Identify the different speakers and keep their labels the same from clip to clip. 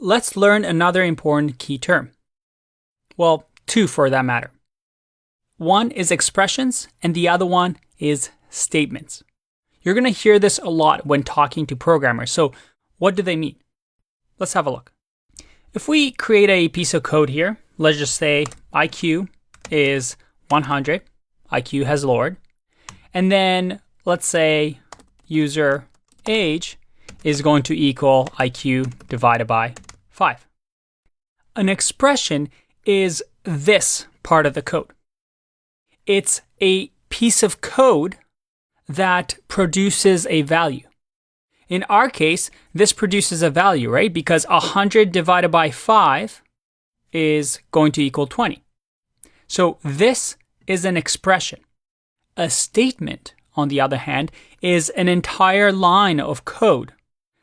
Speaker 1: let's learn another important key term. Well, two for that matter. One is expressions and the other one is statements. You're going to hear this a lot when talking to programmers. So what do they mean? Let's have a look. If we create a piece of code here, let's just say IQ is 100. IQ has lowered. And then let's say user age is going to equal IQ divided by 5. An expression is this part of the code. It's a piece of code that produces a value. In our case, this produces a value, right? Because 100 divided by 5 is going to equal 20. So this is an expression. A statement, on the other hand, is an entire line of code.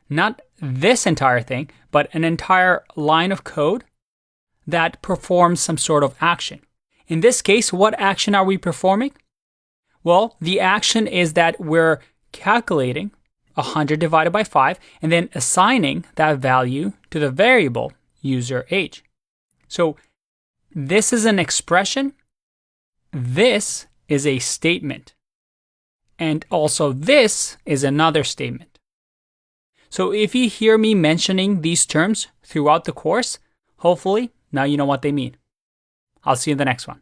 Speaker 1: Not this entire thing, but an entire line of code that performs some sort of action. In this case, what action are we performing? Well, the action is that we're calculating 100 divided by 5 and then assigning that value to the variable user age. So this is an expression. This is a statement. And also this is another statement. So if you hear me mentioning these terms throughout the course, hopefully now you know what they mean. I'll see you in the next one.